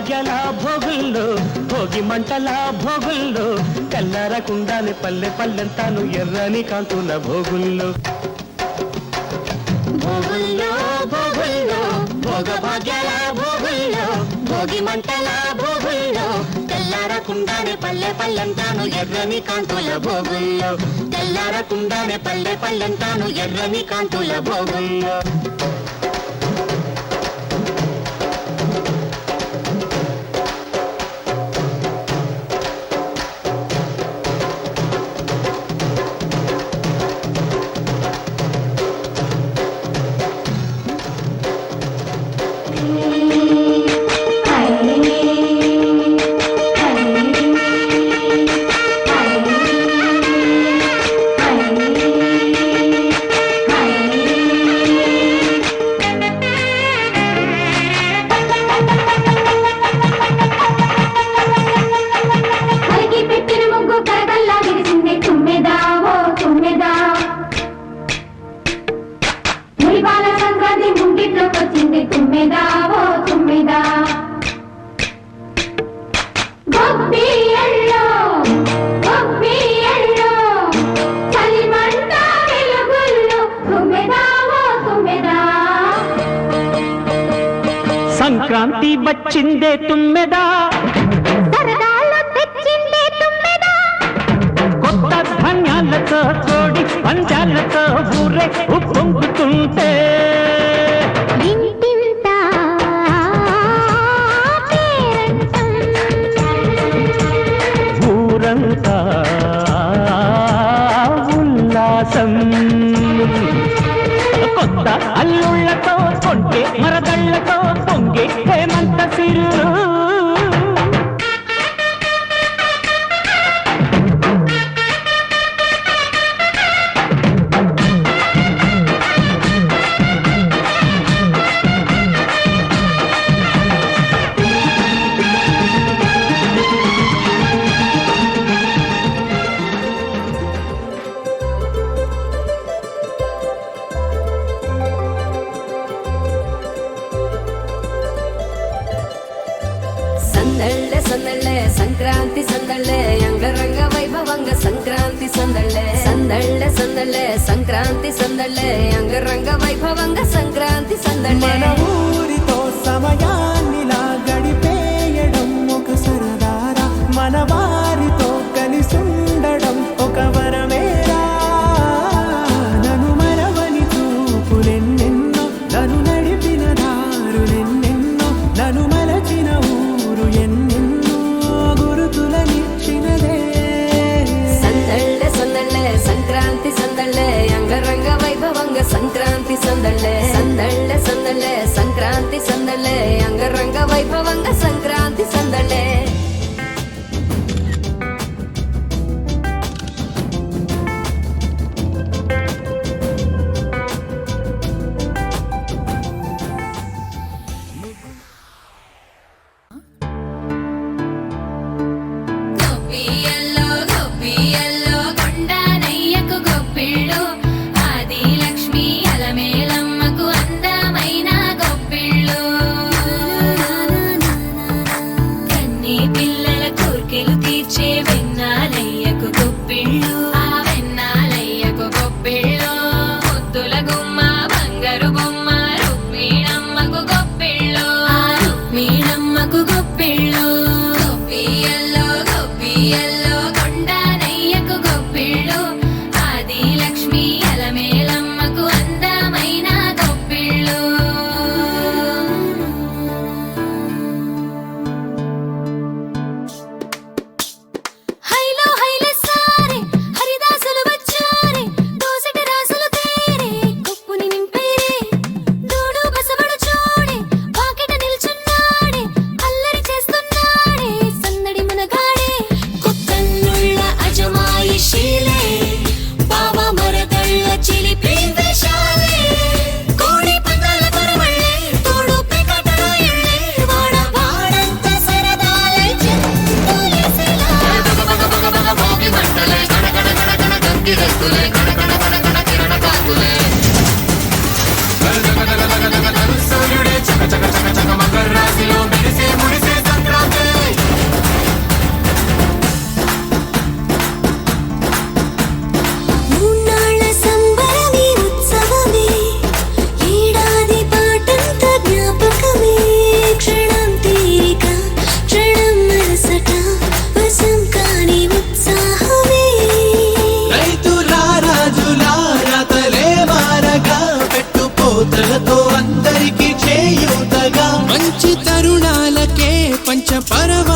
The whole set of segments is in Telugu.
భోగభాగ్యాల భోగుల్లో భోగి మంటల భోగుల్లో తెల్లారకుండానే పల్లె పల్లెంతాను ఎర్రని కాంతుల భోగుల్లో భోగుల్లో భోగుల్లో భోగభాగ్యాల భోగుల్లో భోగి మంటల భోగుల్లో తెల్లారకుండానే పల్లె పల్లెంతాను ఎర్రని కాంతుల భోగుల్లో తెల్లారకుండానే పల్లె పల్లెంతాను ఎర్రని కాంతుల భోగుల్లో సంక్రాంతి వచ్చిందే తుమ్మెదా సరదాలు తెచ్చిందే తుమ్మెదా కొత్త ధాన్యాలతో కోడి పంచాలతో ఊరే ఉప్పొంగుతుంటే ఇంటింతా ఊరంతా ఉల్లాసం కొత్త అల్లుళ్లతో కొంటే మరదళ్లతో పొంగే హేమంత సిరు సందళ్ళే సందళ్ళే సంక్రాంతి సందళ్ళే అంగరంగ వైభవంగ సంక్రాంతి సందళ్ళే సందళ్ళే సందళ్ళే సంక్రాంతి సందళ్ళే అంగరంగ వైభవంగ సంక్రాంతి సందళ్ళే మన ఊరితో సమయాన్నిలా గడిపేయడం ఒక సరదారా మన వారితో కలిసుండడం ఒక వరమేరా నన్ను మరవని చూపులెన్నెన్నో నన్ను నడిపిన దారులెన్నెన్నో నన్ను మలచిన ఊరు ఎన్నెన్నో గురుతులనిచ్చినదే సందళ్ళే సందళ్ళే సంక్రాంతి సందళ్ళే అంగరంగ వైభవంగ సంక్రాంతి సందళ్ళే సందళ్ళే సందళ్ళే సంక్రాంతి సందళ్ళే అంగరంగ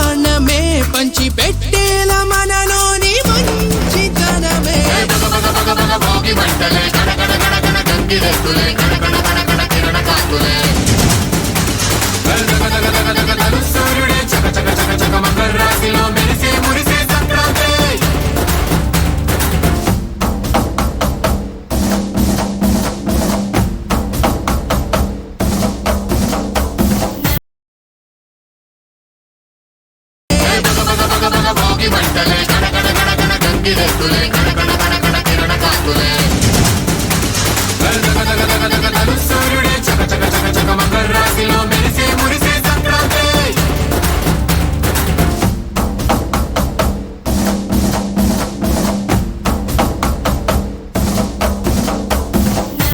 ప్రాణమే పంచి పెట్టేల మనలోని మంచితనమే సూర్యుడే చక చక చక చక మకర రాశిలో మెరిసే మురిసే